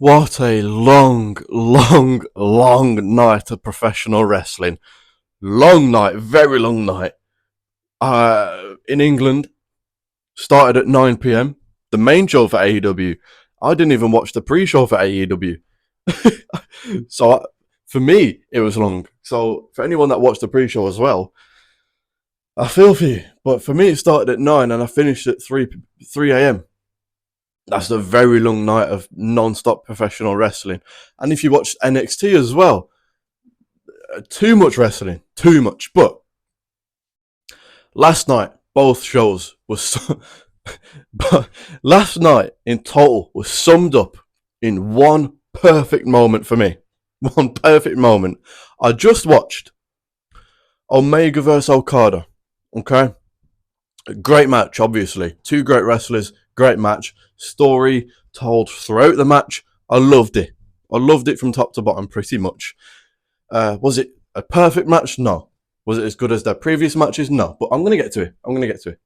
What a long night of professional wrestling. Long night, very long night. In England, started at 9 p.m. The main show for AEW. I didn't even watch the pre-show for AEW. So for me, it was long. So for anyone that watched the pre-show as well, I feel for you. But for me, it started at 9 and I finished at 3 a.m. That's a very long night of non-stop professional wrestling. And if you watch NXT as well, too much wrestling, too much. But last night, both shows but last night in total was summed up in one perfect moment for me. One perfect moment. I just watched Omega vs Okada. Okay, great match. Obviously, two great wrestlers. Great match. Story told throughout the match. I loved it. I loved it from top to bottom, pretty much. Was it a perfect match? No. Was it as good as their previous matches? No. But I'm going to get to it.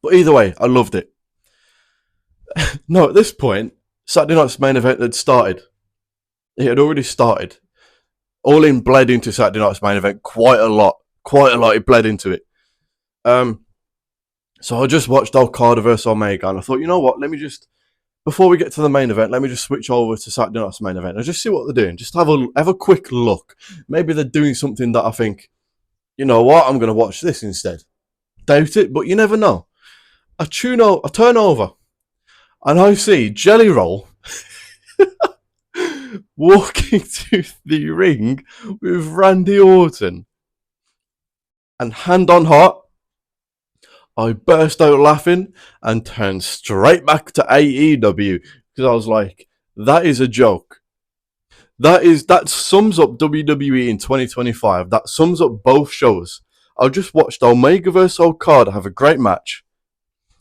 But either way, I loved it. No, at this point, Saturday Night's main event had started. It had already started. All In bled into Saturday Night's main event quite a lot. It bled into it. So I just watched Okada vs Omega and I thought, you know what, before we get to the main event, let me just switch over to Saturday Night's main event and just see what they're doing. Just have a quick look. Maybe they're doing something that I think, you know what, I'm going to watch this instead. Doubt it, but you never know. I turn over and I see Jelly Roll walking to the ring with Randy Orton. And hand on heart, I burst out laughing and turned straight back to AEW because I was like, that is a joke. That sums up WWE in 2025. That sums up both shows. I just watched Omega vs Okada have a great match.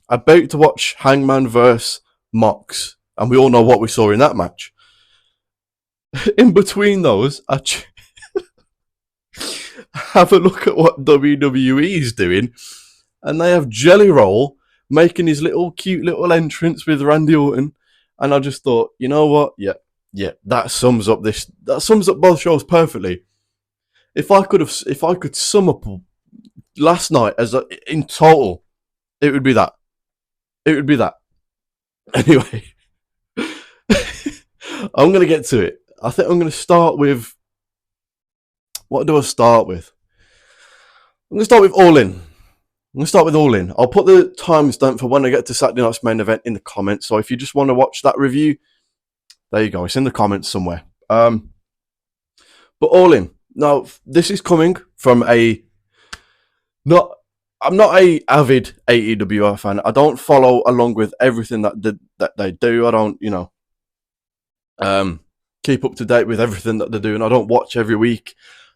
About to watch Hangman vs Mox, and we all know what we saw in that match. In between those, have a look at what WWE is doing. And they have Jelly Roll making his cute little entrance with Randy Orton. And I just thought, you know what? Yeah, that sums up both shows perfectly. If I could sum up last night in total, it would be that. Anyway, I'm going to get to it. I think I'm going to start with, what do I start with? I'm going to start with All In. I'll put the timestamp for when I get to Saturday Night's main event in the comments. So if you just want to watch that review, there you go. It's in the comments somewhere. But All In. Now, this is coming from I'm not a avid AEW fan. I don't follow along with everything that they do. I don't, keep up to date with everything that they're doing. I don't watch every week.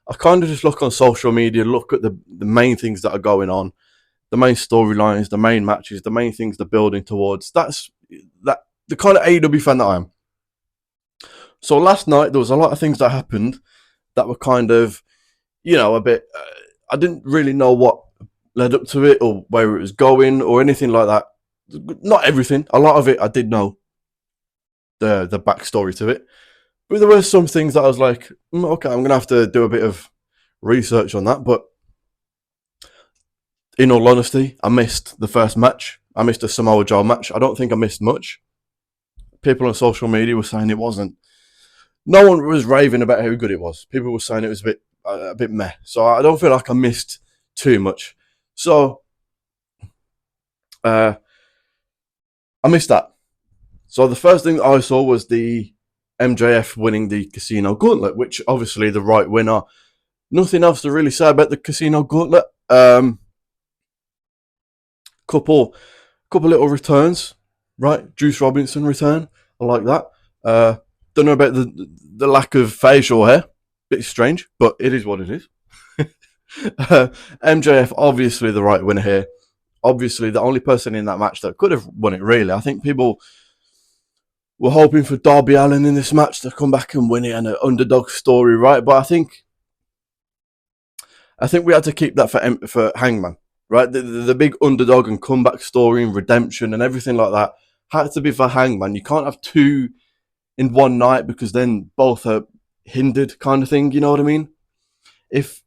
I kind of just look on social media, look at the main things that are going on. The main storylines, the main matches, the main things they're building towards. That's the kind of AEW fan that I am. So last night, there was a lot of things that happened that were kind of, a bit, I didn't really know what led up to it or where it was going or anything like that. Not everything. A lot of it I did know the backstory to it. But there were some things that I was like, okay, I'm going to have to do a bit of research on that. But in all honesty, I missed the first match. I missed a Samoa Joe match. I don't think I missed much. People on social media were saying it wasn't. No one was raving about how good it was. People were saying it was a bit meh. So I don't feel like I missed too much. So I missed that. So the first thing I saw was the MJF winning the Casino Gauntlet, which obviously the right winner. Nothing else to really say about the Casino Gauntlet. Couple little returns, right? Juice Robinson return. I like that. Don't know about the lack of facial hair. Bit strange, but it is what it is. MJF, obviously the right winner here. Obviously the only person in that match that could have won it, really. I think people were hoping for Darby Allin in this match to come back and win it and an underdog story, right? But I think we had to keep that for Hangman. Right, the big underdog and comeback story and redemption and everything like that had to be for Hangman. You can't have two in one night because then both are hindered, kind of thing. You know what I mean? If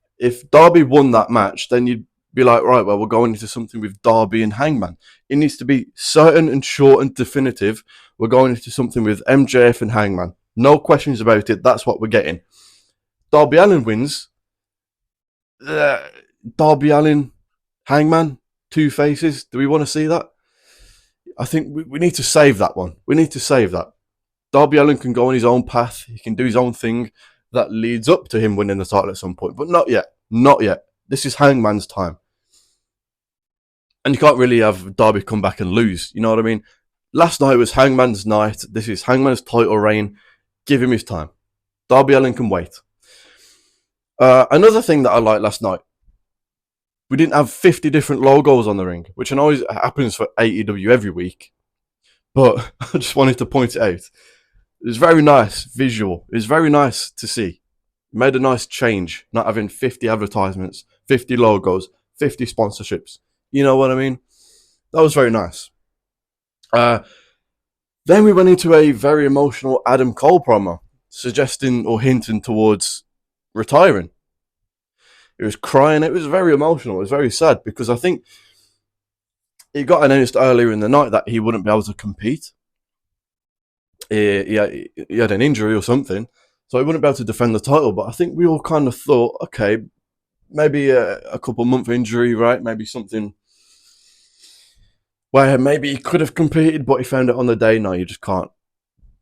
Darby won that match, then you'd be like, right, well, we're going into something with Darby and Hangman. It needs to be certain and short and definitive. We're going into something with MJF and Hangman. No questions about it. That's what we're getting. Darby Allin wins. Darby Allin, Hangman, two faces. Do we want to see that? I think we need to save that one. We need to save that. Darby Allin can go on his own path. He can do his own thing that leads up to him winning the title at some point. But not yet. Not yet. This is Hangman's time. And you can't really have Darby come back and lose. You know what I mean? Last night was Hangman's night. This is Hangman's title reign. Give him his time. Darby Allin can wait. Another thing that I liked last night, we didn't have 50 different logos on the ring, which I know happens for AEW every week. But I just wanted to point it out. It was very nice visual. It was very nice to see. It made a nice change, not having 50 advertisements, 50 logos, 50 sponsorships. You know what I mean? That was very nice. Then we went into a very emotional Adam Cole promo, suggesting or hinting towards retiring. It was crying. It was very emotional. It was very sad because I think it got announced earlier in the night that he wouldn't be able to compete. He had an injury or something, so he wouldn't be able to defend the title. But I think we all kind of thought, okay, maybe a couple month injury, right? Maybe something where maybe he could have competed, but he found it on the day. No, you just can't.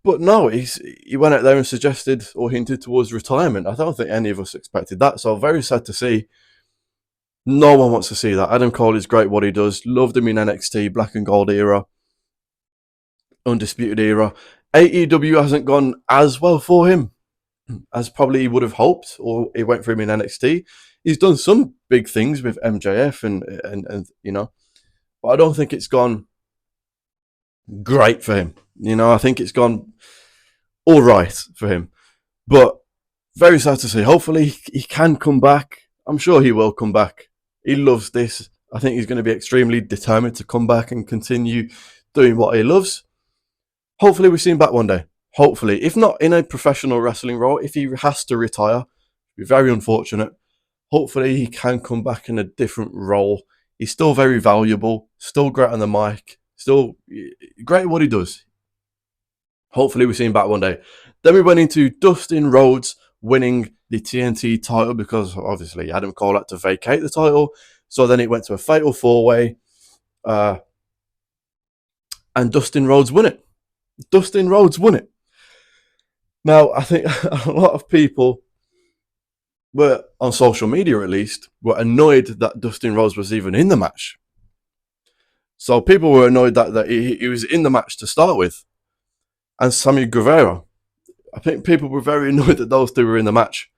But no, he went out there and suggested or hinted towards retirement. I don't think any of us expected that. So very sad to see. No one wants to see that. Adam Cole is great what he does. Loved him in NXT, Black and Gold era, Undisputed era. AEW hasn't gone as well for him as probably he would have hoped, or it went for him in NXT. He's done some big things with MJF and you know, but I don't think it's gone great for him. You know, I think it's gone all right for him. But very sad to see. Hopefully he can come back. I'm sure he will come back. He loves this. I think he's going to be extremely determined to come back and continue doing what he loves. Hopefully we see him back one day. Hopefully. If not in a professional wrestling role, if he has to retire, it'd be very unfortunate. Hopefully he can come back in a different role. He's still very valuable, still great on the mic, still great at what he does. Hopefully we see him back one day. Then we went into Dustin Rhodes winning the TNT title because obviously Adam Cole had to vacate the title. So then it went to a fatal four-way. And Dustin Rhodes won it. Dustin Rhodes won it. Now, I think a lot of people were, on social media at least, were annoyed that Dustin Rhodes was even in the match. So people were annoyed that he was in the match to start with. And Sammy Guevara. I think people were very annoyed that those two were in the match.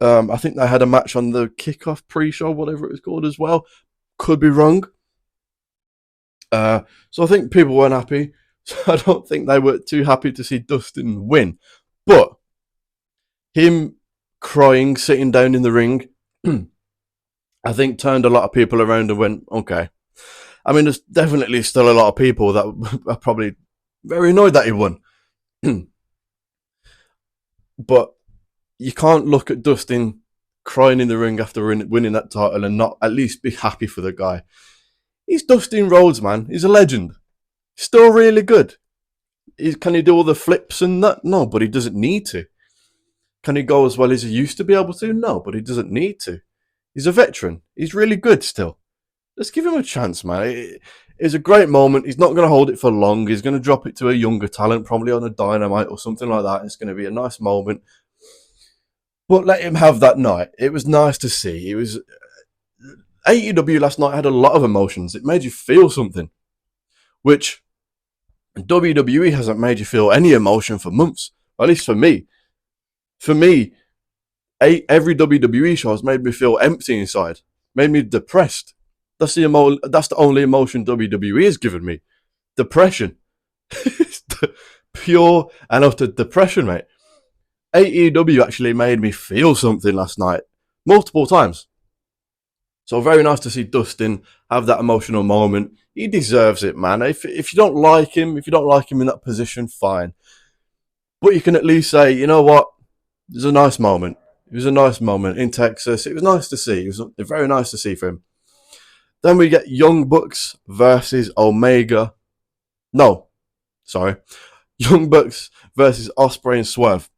I think they had a match on the kickoff pre-show, whatever it was called as well. Could be wrong. So I think people weren't happy. So I don't think they were too happy to see Dustin win. But him crying, sitting down in the ring, I think turned a lot of people around and went, okay. I mean, there's definitely still a lot of people that are probably very annoyed that he won. But you can't look at Dustin crying in the ring after winning that title and not at least be happy for the guy. He's Dustin Rhodes, man. He's a legend. Still really good. Can he do all the flips and that? No, but he doesn't need to. Can he go as well as he used to be able to? No, but he doesn't need to. He's a veteran. He's really good still. Let's give him a chance, man. It's a great moment. He's not going to hold it for long. He's going to drop it to a younger talent, probably on a Dynamite or something like that. It's going to be a nice moment. But let him have that night. It was nice to see. It was AEW last night had a lot of emotions. It made you feel something, which WWE hasn't made you feel any emotion for months. At least for me. For me, every WWE show has made me feel empty inside. Made me depressed. That's the only emotion WWE has given me. Depression. Pure and utter depression, mate. AEW actually made me feel something last night. Multiple times. So very nice to see Dustin have that emotional moment. He deserves it, man. If you don't like him in that position, fine. But you can at least say, you know what? It was a nice moment. It was a nice moment in Texas. It was nice to see. It was very nice to see for him. Then we get Young Bucks versus Omega. No, sorry. Young Bucks versus Osprey and Swerve.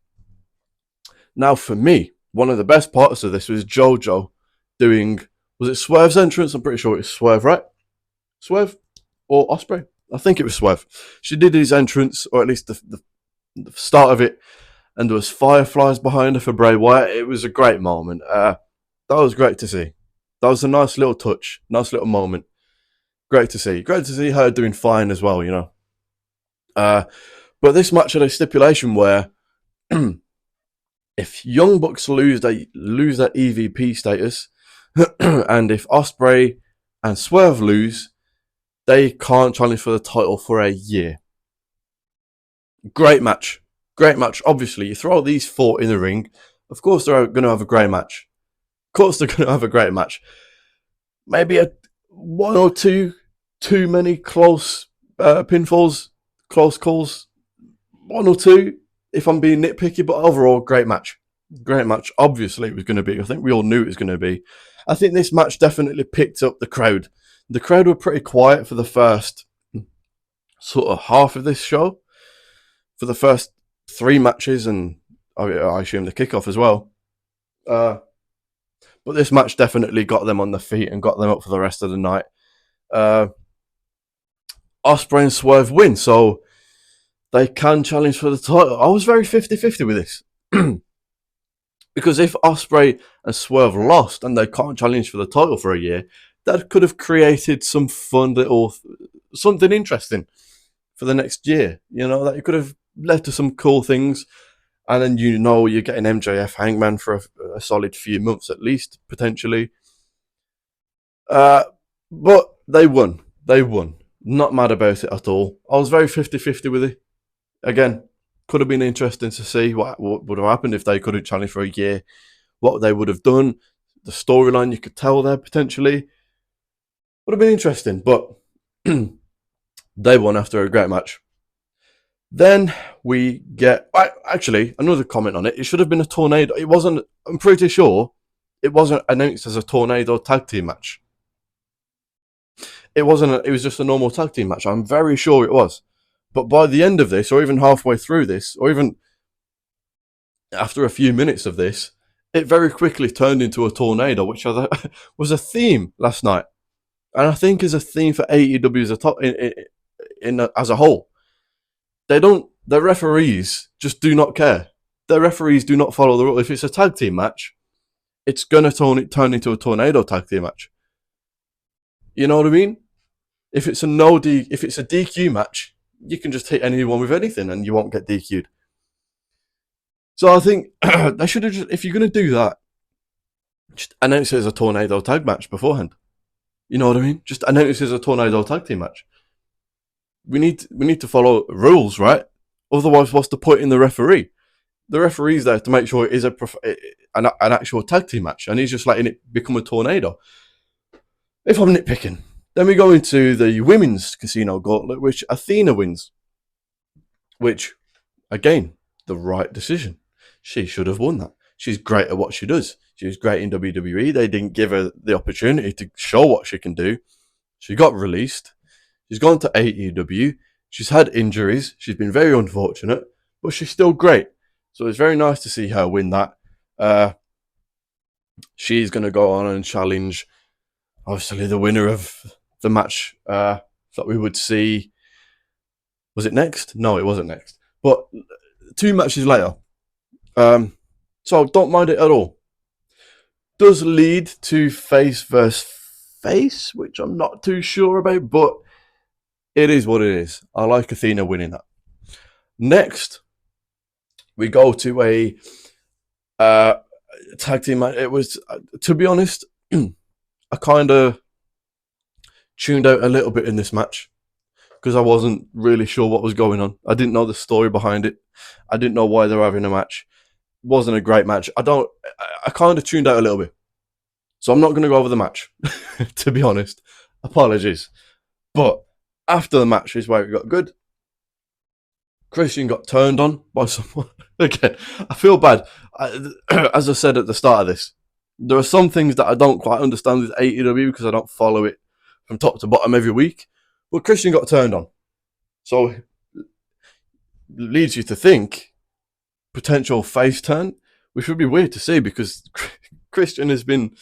Now, for me, one of the best parts of this was JoJo doing, was it Swerve's entrance? I'm pretty sure it was Swerve, right? Swerve or Osprey? I think it was Swerve. She did his entrance, or at least the start of it, and there was fireflies behind her for Bray Wyatt. It was a great moment. That was great to see. That was a nice little touch, nice little moment. Great to see. Great to see her doing fine as well, you know. But this match had a stipulation where if Young Bucks lose their EVP status, and if Osprey and Swerve lose, they can't challenge for the title for a year. Great match. Great match. Obviously, you throw these four in the ring, of course they're going to have a great match. Of course they're going to have a great match. Maybe one or two too many close pinfalls, close calls. One or two, if I'm being nitpicky, but overall, great match. Great match. Obviously, it was going to be. I think we all knew it was going to be. I think this match definitely picked up the crowd. The crowd were pretty quiet for the first sort of half of this show. For the first 3 matches, and I assume the kickoff as well. But this match definitely got them on their feet and got them up for the rest of the night. Osprey and Swerve win, so they can challenge for the title. I was very 50-50 with this. Because if Osprey and Swerve lost and they can't challenge for the title for a year, that could have created some fun little, something interesting for the next year. You know, that it could have led to some cool things. And then, you know, you're getting MJF Hangman for a solid few months at least, potentially. But they won. They won. Not mad about it at all. I was very 50-50 with it. Again, could have been interesting to see what would have happened if they couldn't challenge for a year. What they would have done. The storyline you could tell there, potentially. Would have been interesting. But they won after a great match. Then we get, actually, another comment on it. It should have been a tornado. It wasn't, I'm pretty sure, it wasn't announced as a tornado tag team match. It wasn't, it was just a normal tag team match. I'm very sure it was. But by the end of this, or even halfway through this, or even after a few minutes of this, it very quickly turned into a tornado, which was a theme last night. And I think is a theme for AEW as a whole. The referees just do not care. The referees do not follow the rule. If it's a tag team match, it's going to turn into a tornado tag team match. You know what I mean? If it's a DQ match, you can just hit anyone with anything and you won't get DQ'd. So I think they should have just, if you're going to do that, just announce it as a tornado tag match beforehand. You know what I mean? Just announce it as a tornado tag team match. We need to follow rules, right? Otherwise, what's the point in the referee? The referee's there to make sure it is an actual tag team match, and he's just letting it become a tornado. If I'm nitpicking. Then we go into the women's casino gauntlet, which Athena wins. Which, again, the right decision. She should have won that. She's great at what she does. She was great in WWE. They didn't give her the opportunity to show what she can do. She got released. She's gone to AEW. She's had injuries. She's been very unfortunate, but she's still great. So it's very nice to see her win that. She's going to go on and challenge, obviously, the winner of the match that we would see. Was it next? No, it wasn't next. But 2 matches later. So don't mind it at all. Does lead to face versus face, which I'm not too sure about, but it is what it is. I like Athena winning that. Next, we go to a tag team match. It was, to be honest, I kind of tuned out a little bit in this match because I wasn't really sure what was going on. I didn't know the story behind it. I didn't know why they were having a match. It wasn't a great match. I kind of tuned out a little bit. So I'm not going to go over the match, to be honest. Apologies. But after the match is where it got good. Christian got turned on by someone. Again, I feel bad. As I said at the start of this, there are some things that I don't quite understand with AEW because I don't follow it from top to bottom every week. But Christian got turned on. So it leads you to think potential face turn, which would be weird to see because Christian has been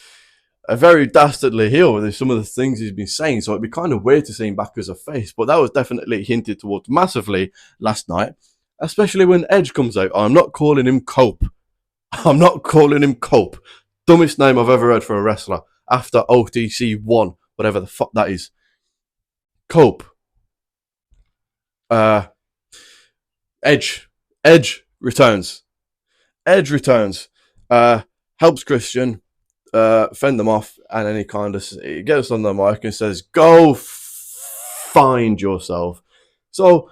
a very dastardly heel with some of the things he's been saying. So it'd be kind of weird to see him back as a face. But that was definitely hinted towards massively last night, especially when Edge comes out. I'm not calling him Cope. I'm not calling him Cope. Dumbest name I've ever heard for a wrestler after OTC 1, whatever the fuck that is. Cope. Edge. Edge returns. Edge returns. Helps Christian fend them off, and then he gets on the mic and says, "Go find yourself." So,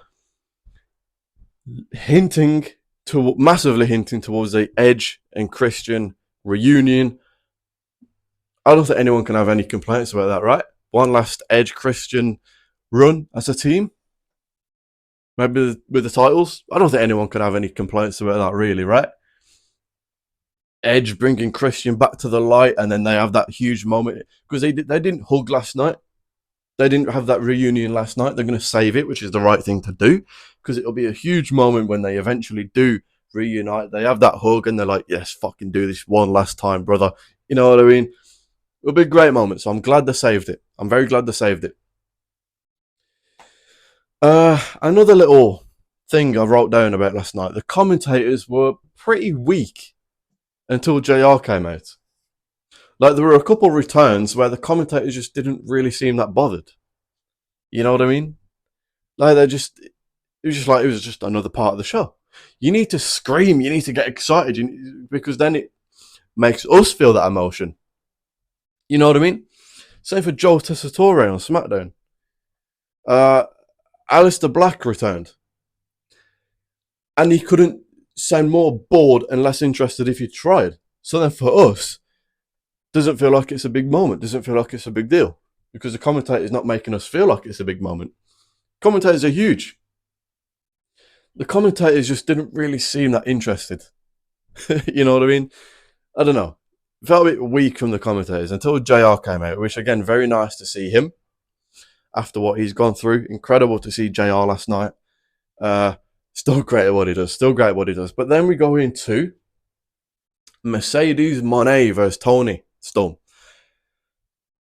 massively hinting towards the Edge and Christian reunion. I don't think anyone can have any complaints about that, right? One last Edge Christian run as a team. Maybe with the titles. I don't think anyone can have any complaints about that, really, right? Edge bringing Christian back to the light, and then they have that huge moment because they didn't hug last night. They didn't have that reunion last night. They're going to save it, which is the right thing to do because it'll be a huge moment when they eventually do reunite. They have that hug and they're like, "Yes, fucking do this one last time, brother." You know what I mean? It'll be a great moment. So I'm glad they saved it. I'm very glad they saved it. Another little thing I wrote down about last night. The commentators were pretty weak until JR came out. Like, there were a couple returns where the commentators just didn't really seem that bothered. You know what I mean? Like, it was just another part of the show. You need to scream, you need to get excited, because then it makes us feel that emotion. You know what I mean? Same for Joe Tessitore on SmackDown. Aleister Black returned. And he couldn't sound more bored and less interested if he tried. So then for us, doesn't feel like it's a big moment, doesn't feel like it's a big deal, because the commentator's not making us feel like it's a big moment. Commentators are huge. The commentators just didn't really seem that interested. You know what I mean? I don't know. Felt a bit weak from the commentators until JR came out, which, again, very nice to see him after what he's gone through. Incredible to see JR last night. Still great at what he does. But then we go into Mercedes Moné versus Toni Storm.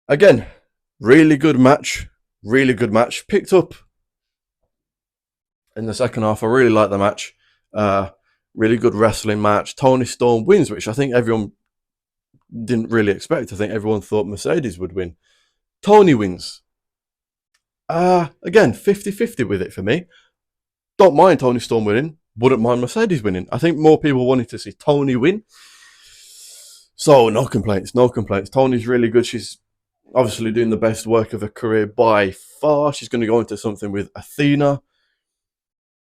Again, really good match. Picked up in the second half. I really like the match. Really good wrestling match. Toni Storm wins, which I think everyone didn't really expect. I think everyone thought Mercedes would win. Toni wins. Again, 50-50 with it for me. Don't mind Toni Storm winning. Wouldn't mind Mercedes winning. I think more people wanted to see Toni win. So, no complaints. Toni's really good. She's obviously doing the best work of her career by far. She's going to go into something with Athena.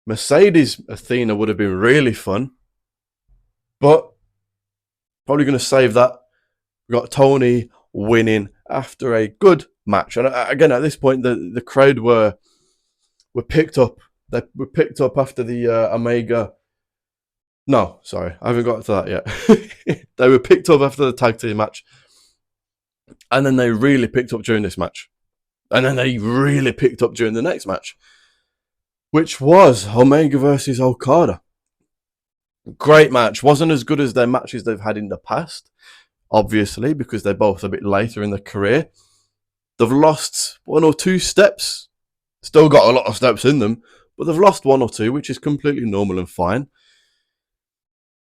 Mercedes Athena would have been really fun. But probably going to save that. We've got Toni winning after a good match. And again, at this point, the crowd were picked up. They were picked up after the Omega. No, sorry, I haven't got to that yet. They were picked up after the tag team match. And then they really picked up during this match. And then they really picked up during the next match, which was Omega versus Okada. Great match. Wasn't as good as their matches they've had in the past, obviously, because they're both a bit later in their career. They've lost 1 or 2 steps. Still got a lot of steps in them, but they've lost 1 or 2, which is completely normal and fine.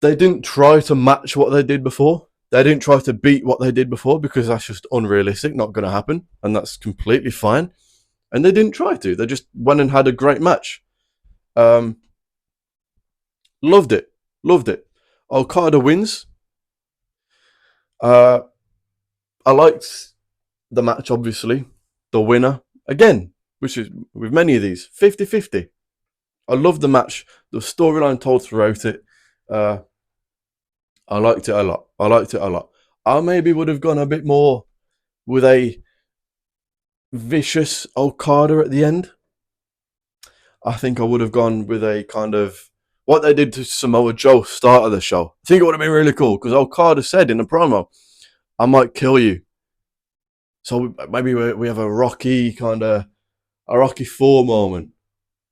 They didn't try to match what they did before. They didn't try to beat what they did before, because that's just unrealistic, not going to happen, and that's completely fine. And they didn't try to. They just went and had a great match. Loved it. Okada wins. I liked the match, obviously. The winner, again, which is with many of these, 50-50. I loved the match. The storyline told throughout it. I liked it a lot. I maybe would have gone a bit more with a vicious Okada at the end. I think I would have gone with a kind of what they did to Samoa Joe start of the show. I think it would have been really cool because Okada said in the promo, "I might kill you." So maybe we have a Rocky 4 moment,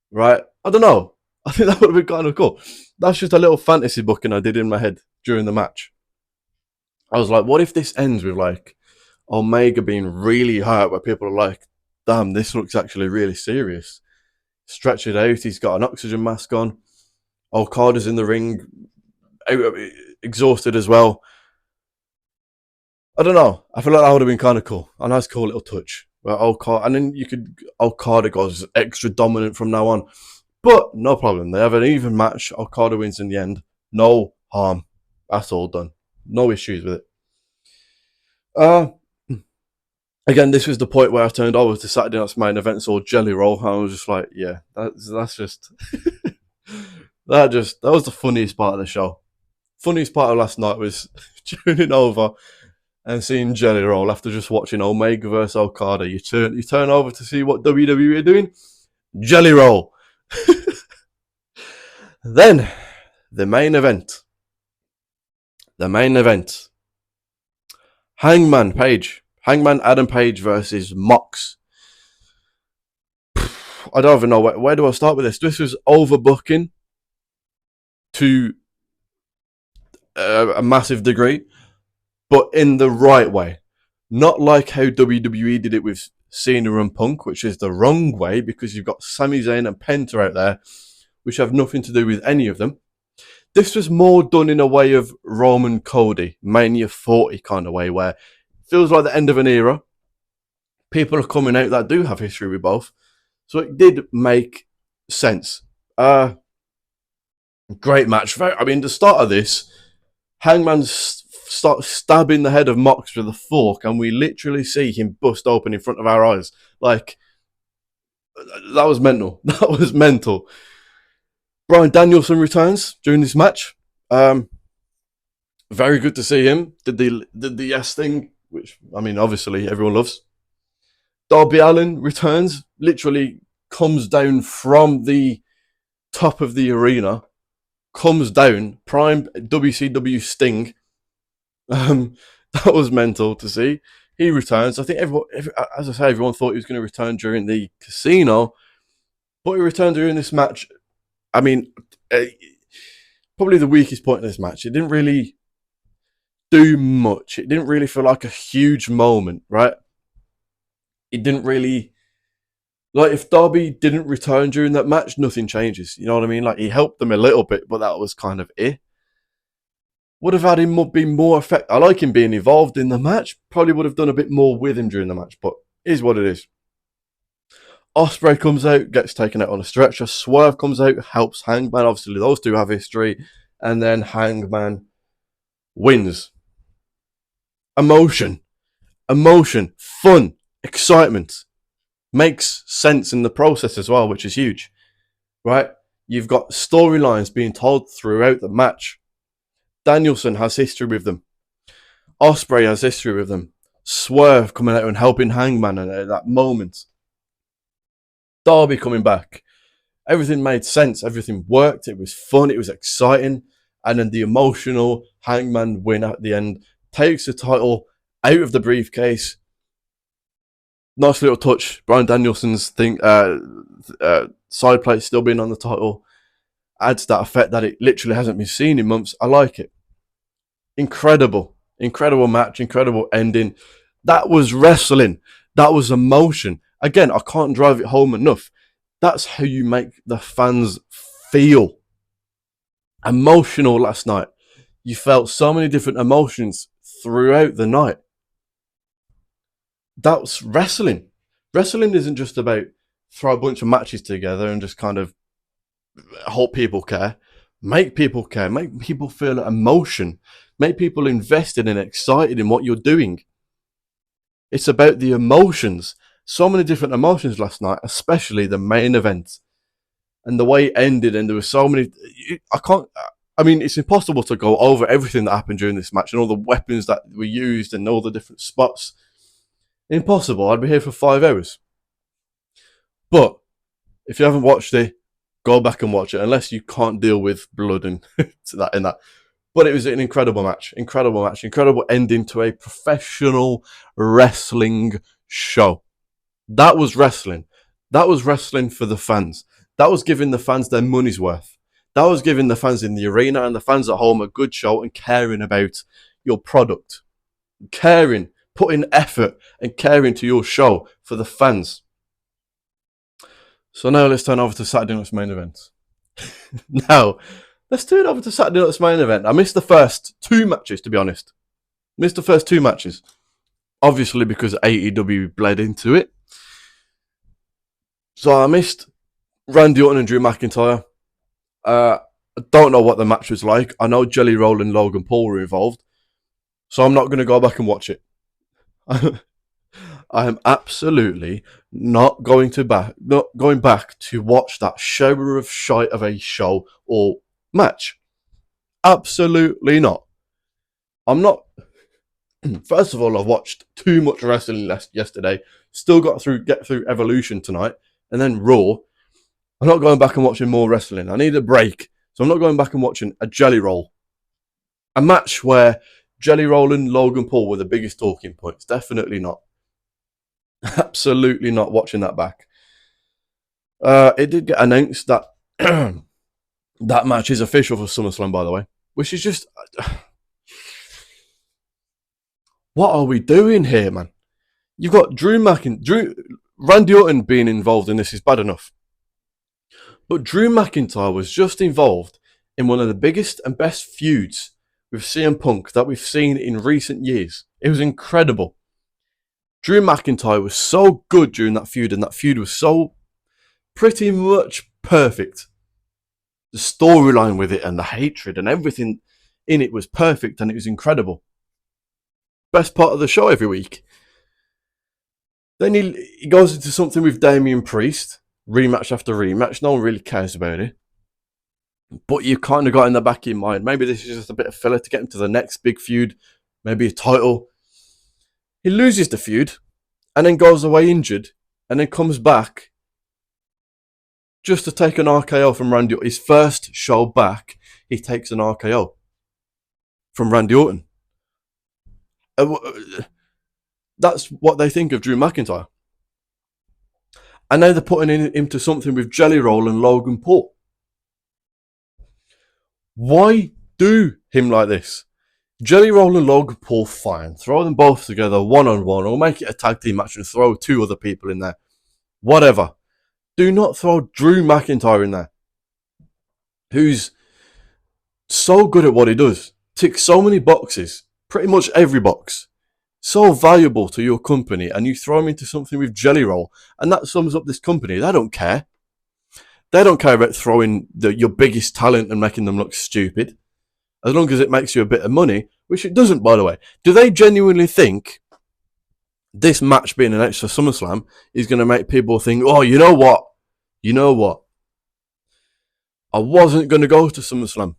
right? I don't know. I think that would have been kind of cool. That's just a little fantasy booking I did in my head during the match. I was like, what if this ends with like Omega being really hurt, where people are like, "Damn, this looks actually really serious." Stretch it out. He's got an oxygen mask on. Okada's in the ring, exhausted as well. I don't know. I feel like that would have been kind of cool. A nice, cool little touch. Where and then Okada goes extra dominant from now on. But no problem. They have an even match. Okada wins in the end. No harm. That's all done. No issues with it. Again, this was the point where I turned over to Saturday Night's main event, saw Jelly Roll, and I was just like, yeah, that's just that was the funniest part of the show. Funniest part of last night was tuning over and seeing Jelly Roll after just watching Omega vs Okada. You turn over to see what WWE are doing. Jelly Roll. Then the main event. Hangman Adam Page versus Mox. I don't even know where do I start with this. This was overbooking to a massive degree, but in the right way. Not like how WWE did it with Cena and Punk, which is the wrong way because you've got Sami Zayn and Penta out there, which have nothing to do with any of them. This was more done in a way of Roman Cody, Mania 40 kind of way, where it feels like the end of an era. People are coming out that do have history with both. So it did make sense. Great match. I mean, the start of this, Hangman starts stabbing the head of Mox with a fork, and we literally see him bust open in front of our eyes. Like, that was mental. That was mental. Bryan Danielson returns during this match. Very good to see him. Did the yes thing, which, I mean, obviously everyone loves. Darby Allin returns, literally comes down from the top of the arena, comes down, prime WCW Sting. That was mental to see. He returns. I think as I say, everyone thought he was going to return during the casino, but he returned during this match. I mean, probably the weakest point in this match. It didn't really do much. It didn't really feel like a huge moment, right? It didn't really... Like, if Darby didn't return during that match, nothing changes. You know what I mean? Like, he helped them a little bit, but that was kind of it. Would have had him been more effective. I like him being involved in the match. Probably would have done a bit more with him during the match, but it is what it is. Osprey comes out, gets taken out on a stretcher. Swerve comes out, helps Hangman. Obviously, those two have history. And then Hangman wins. Emotion, fun, excitement. Makes sense in the process as well, which is huge, right? You've got storylines being told throughout the match. Danielson has history with them. Osprey has history with them. Swerve coming out and helping Hangman at that moment. Darby coming back. Everything made sense. Everything worked. It was fun. It was exciting. And then the emotional Hangman win at the end takes the title out of the briefcase. Nice little touch. Bryan Danielson's thing, side plate still being on the title adds that effect that it literally hasn't been seen in months. I like it. Incredible match, incredible ending. That was wrestling. That was emotion. Again, I can't drive it home enough. That's how you make the fans feel. Emotional last night. You felt so many different emotions throughout the night. That's wrestling. Wrestling isn't just about throw a bunch of matches together and just kind of hope people care. Make people care. Make people feel emotion. Make people invested and excited in what you're doing. It's about the emotions. So many different emotions last night, especially the main event. And the way it ended, and there were so many... it's impossible to go over everything that happened during this match and all the weapons that were used and all the different spots. Impossible. I'd be here for 5 hours. But if you haven't watched it, Go back and watch it, unless you can't deal with blood and that. But it was an incredible match, incredible ending to a professional wrestling show. That was wrestling. That was wrestling for the fans. That was giving the fans their money's worth. That was giving the fans in the arena and the fans at home a good show and caring about your product. Caring, putting effort and caring to your show for the fans. So now let's turn over to Saturday night's main event. Now, let's turn over to Saturday night's main event. I missed the first 2 matches, to be honest. Missed the first 2 matches. Obviously because AEW bled into it. So I missed Randy Orton and Drew McIntyre. I don't know what the match was like. I know Jelly Roll and Logan Paul were involved. So I'm not going to go back and watch it. I am absolutely not going back to watch that shower of shite of a show or match. Absolutely not. I'm not. First of all, I've watched too much wrestling yesterday. Still get through Evolution tonight, and then Raw. I'm not going back and watching more wrestling. I need a break, so I'm not going back and watching a Jelly Roll. A match where Jelly Roll and Logan Paul were the biggest talking points. Definitely not. Absolutely not watching that back. It did get announced that that match is official for SummerSlam, by the way, which is just... what are we doing here, man? You've got Randy Orton being involved in this is bad enough. But Drew McIntyre was just involved in one of the biggest and best feuds with CM Punk that we've seen in recent years. It was incredible. Drew McIntyre was so good during that feud, and that feud was so pretty much perfect. The storyline with it and the hatred and everything in it was perfect, and it was incredible. Best part of the show every week. Then he goes into something with Damian Priest, rematch after rematch. No one really cares about it. But you kind of got in the back of your mind, maybe this is just a bit of filler to get him to the next big feud, maybe a title. He loses the feud and then goes away injured and then comes back just to take an RKO from Randy Orton. His first show back, he takes an RKO from Randy Orton. That's what they think of Drew McIntyre. And now they're putting him to something with Jelly Roll and Logan Paul. Why do him like this? Jelly Roll and Logan Paul, fine. Throw them both together one-on-one, or make it a tag team match and throw 2 other people in there. Whatever. Do not throw Drew McIntyre in there, who's so good at what he does. Ticks so many boxes. Pretty much every box. So valuable to your company, and you throw him into something with Jelly Roll, and that sums up this company. They don't care. They don't care about throwing your biggest talent and making them look stupid. As long as it makes you a bit of money, which it doesn't, by the way. Do they genuinely think this match being announced for SummerSlam is going to make people think, oh, you know what? You know what? I wasn't going to go to SummerSlam.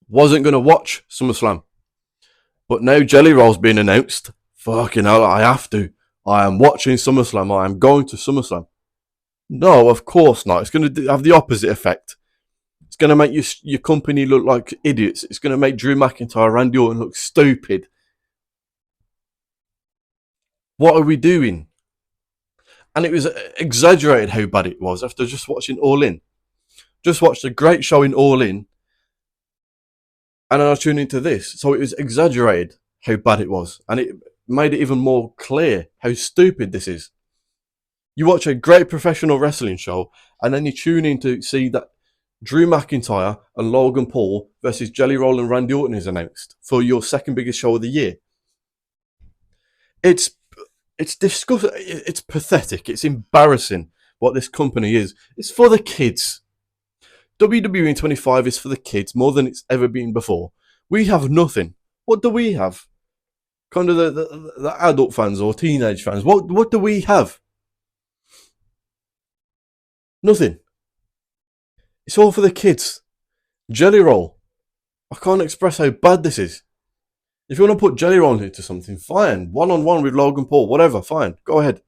Wasn't going to watch SummerSlam. But now Jelly Roll's been announced. Fucking hell, I have to. I am watching SummerSlam. I am going to SummerSlam. No, of course not. It's going to have the opposite effect. It's going to make your company look like idiots. It's going to make Drew McIntyre and Randy Orton look stupid. What are we doing? And it was exaggerated how bad it was after just watching All In. Just watched a great show in All In. And then I tuned into this. So it was exaggerated how bad it was. And it made it even more clear how stupid this is. You watch a great professional wrestling show, and then you tune in to see that Drew McIntyre and Logan Paul versus Jelly Roll and Randy Orton is announced for your second biggest show of the year. It's disgusting. It's pathetic. It's embarrassing what this company is. It's for the kids. WWE in 25 is for the kids more than it's ever been before. We have nothing. What do we have? Kind of the adult fans or teenage fans. What do we have? Nothing. It's all for the kids. Jelly Roll. I can't express how bad this is. If you want to put Jelly Roll into something, fine. One-on-one with Logan Paul, whatever, fine. Go ahead.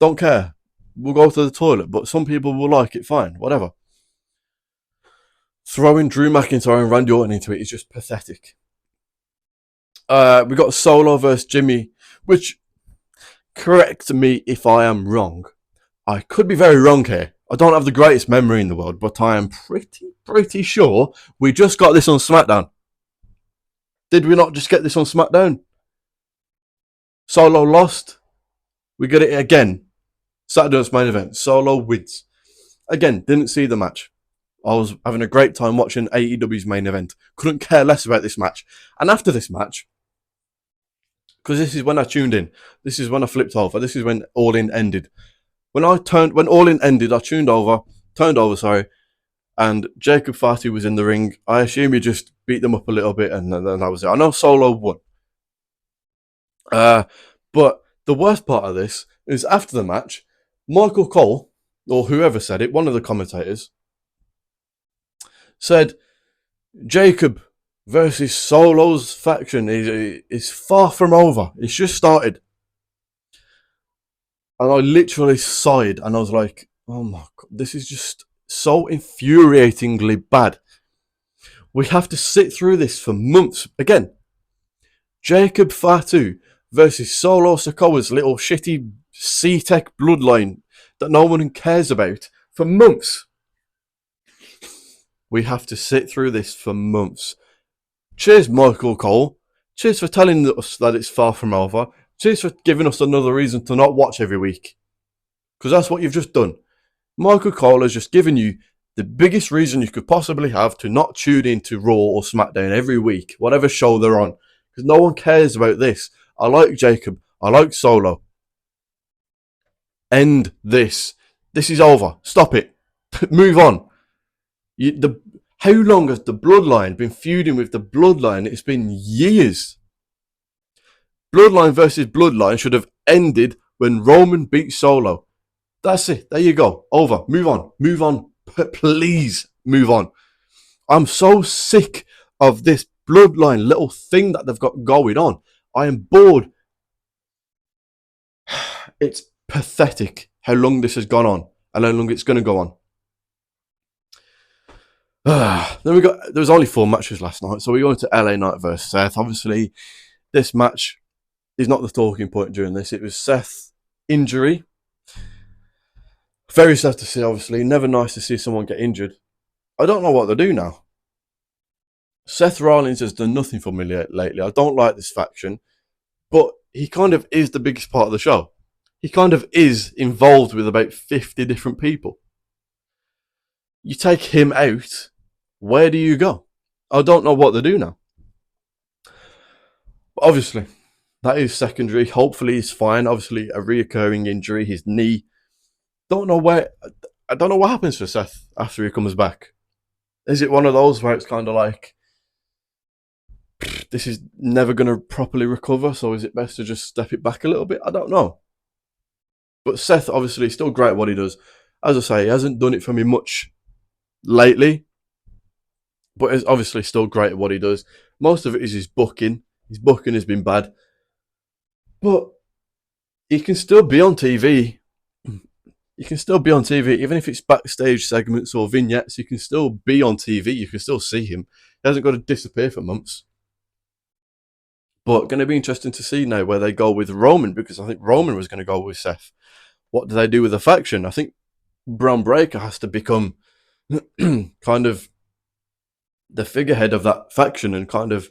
Don't care. will go to the toilet, but some people will like it, fine, whatever. Throwing Drew McIntyre and Randy Orton into it is just pathetic. We got Solo versus Jimmy, which, correct me if I am wrong. I could be very wrong here. I don't have the greatest memory in the world, but I am pretty sure we just got this on SmackDown. Did we not just get this on SmackDown? Solo lost. We get it again. Saturday Night's main event. Solo wins. Again, didn't see the match. I was having a great time watching AEW's main event. Couldn't care less about this match. And after this match, because this is when I tuned in. This is when I flipped over. This is when All In ended. When All In ended, I turned over, and Jacob Fatu was in the ring. I assume he just beat them up a little bit, and then that was it. I know Solo won. But the worst part of this is after the match, Michael Cole, or whoever said it, one of the commentators, said Jacob versus Solo's faction is far from over. It's just started. And I literally sighed and I was like, oh my God, this is just so infuriatingly bad. We have to sit through this for months. Again, Jacob Fatu versus Solo Sikoa's little shitty C-Tech bloodline that no one cares about for months. We have to sit through this for months. Cheers, Michael Cole. Cheers for telling us that it's far from over. Cheers for giving us another reason to not watch every week. Because that's what you've just done. Michael Cole has just given you the biggest reason you could possibly have to not tune into Raw or SmackDown every week, whatever show they're on. Because no one cares about this. I like Jacob. I like Solo. End this. This is over. Stop it. Move on. How long has the Bloodline been feuding with the Bloodline? It's been years. Bloodline versus Bloodline should have ended when Roman beat Solo. That's it. There you go. Over. Move on. Move on. Please move on. I'm so sick of this Bloodline little thing that they've got going on. I am bored. It's pathetic how long this has gone on and how long it's going to go on. Then there was only 4 matches last night, so we go into LA Knight versus Seth. Obviously, this match is not the talking point during this. It was Seth's injury. Very sad to see, obviously. Never nice to see someone get injured. I don't know what to do now. Seth Rollins has done nothing for me lately. I don't like this faction, but he kind of is the biggest part of the show. He kind of is involved with about 50 different people. You take him out, where do you go? I don't know what to do now. But obviously, that is secondary. Hopefully he's fine. Obviously, a reoccurring injury, his knee. I don't know what happens to Seth after he comes back. Is it one of those where it's kind of like, this is never going to properly recover, so is it best to just step it back a little bit? I don't know. But Seth, obviously, is still great at what he does. As I say, he hasn't done it for me much lately, but is obviously still great at what he does. Most of it is his booking. His booking has been bad, but he can still be on TV. You can still be on TV, even if it's backstage segments or vignettes. You can still be on TV. You can still see him. He hasn't got to disappear for months. But going to be interesting to see now where they go with Roman, because I think Roman was going to go with Seth. What do they do with the faction? I think Braun Breaker has to become kind of the figurehead of that faction and kind of,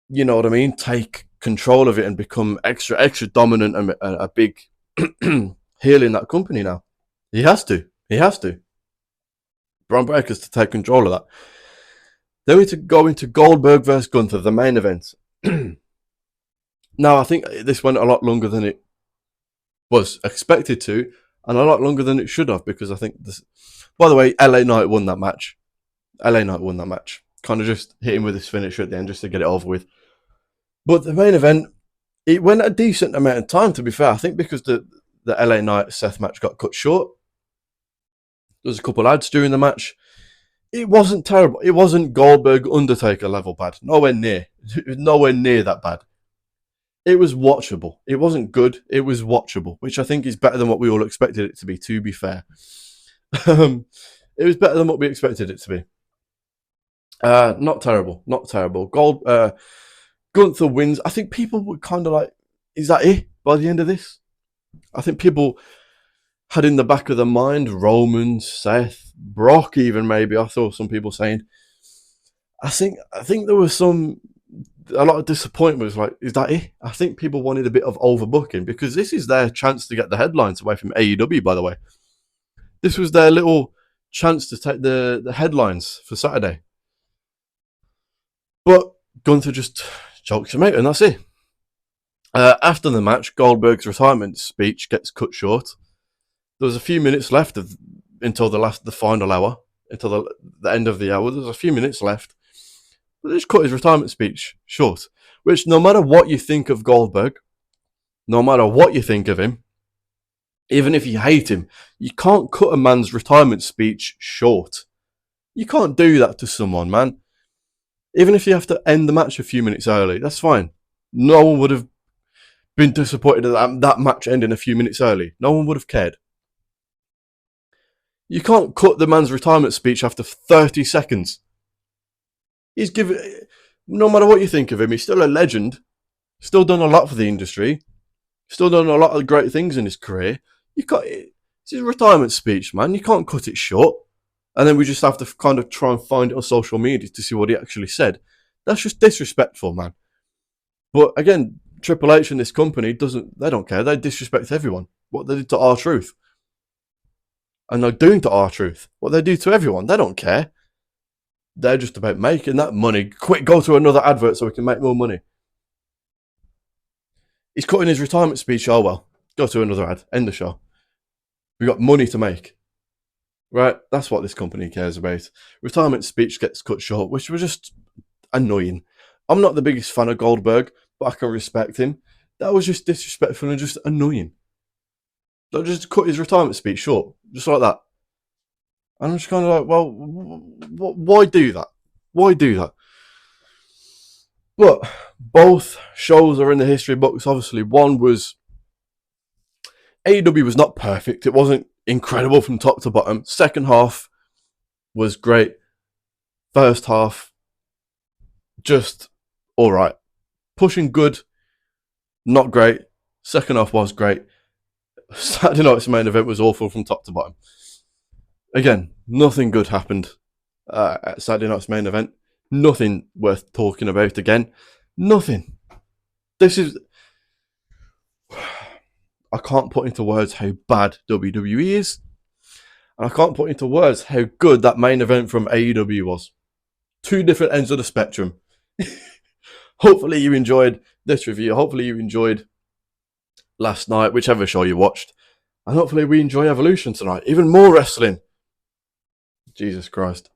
you know what I mean, take control of it and become extra dominant and a big heel in that company now. He has to. Braun Breaker's to take control of that. Then we to go into Goldberg versus Gunther, the main event. Now, I think this went a lot longer than it was expected to, and a lot longer than it should have, because I think this... By the way, LA Knight won that match. Kind of just hit him with his finisher at the end just to get it over with. But the main event, it went a decent amount of time, to be fair. I think because the LA Knight Seth match got cut short. There was a couple ads during the match. It wasn't terrible. It wasn't Goldberg Undertaker level bad. Nowhere near. It was nowhere near that bad. It was watchable. It wasn't good. It was watchable, which I think is better than what we all expected it to be fair. It was better than what we expected it to be. Not terrible. Not terrible. Gunther wins. I think people were kind of like, is that it by the end of this? I think people had in the back of their mind Roman, Seth, Brock even maybe. I saw some people saying. I think there was a lot of disappointment. Was like, is that it? I think people wanted a bit of overbooking because this is their chance to get the headlines away from AEW, by the way. This was their little chance to take the headlines for Saturday. But Gunther just chokes him out, and that's it. After the match, Goldberg's retirement speech gets cut short. There was a few minutes left until the final hour, until the end of the hour. There was a few minutes left. But they just cut his retirement speech short. Which, no matter what you think of Goldberg, no matter what you think of him, even if you hate him, you can't cut a man's retirement speech short. You can't do that to someone, man. Even if you have to end the match a few minutes early, that's fine. No one would have been disappointed at that match ending a few minutes early. No one would have cared. You can't cut the man's retirement speech after 30 seconds. He's given, no matter what you think of him, he's still a legend. Still done a lot for the industry. Still done a lot of great things in his career. It's his retirement speech, man. You can't cut it short. And then we just have to kind of try and find it on social media to see what he actually said. That's just disrespectful, man. But again, Triple H and this company they don't care. They disrespect everyone. What they did to R-Truth. And they're doing to R-Truth. What they do to everyone. They don't care. They're just about making that money. Quick, go to another advert so we can make more money. He's cutting his retirement speech. Oh, well. Go to another ad. End the show. We got money to make. Right? That's what this company cares about. Retirement speech gets cut short, which was just annoying. I'm not the biggest fan of Goldberg, but I can respect him. That was just disrespectful and just annoying. They just cut his retirement speech short. Just like that. And I'm just kind of like, well, why do that? Why do that? But both shows are in the history books, obviously. One was... AEW was not perfect. It wasn't incredible from top to bottom. Second half was great. First half, just alright. Pushing good, not great. Second half was great. Saturday night's main event was awful from top to bottom. Again, nothing good happened at Saturday night's main event. Nothing worth talking about again. Nothing. This is... I can't put into words how bad WWE is. And I can't put into words how good that main event from AEW was. Two different ends of the spectrum. Hopefully you enjoyed this review. Hopefully you enjoyed last night, whichever show you watched. And hopefully we enjoy Evolution tonight. Even more wrestling. Jesus Christ.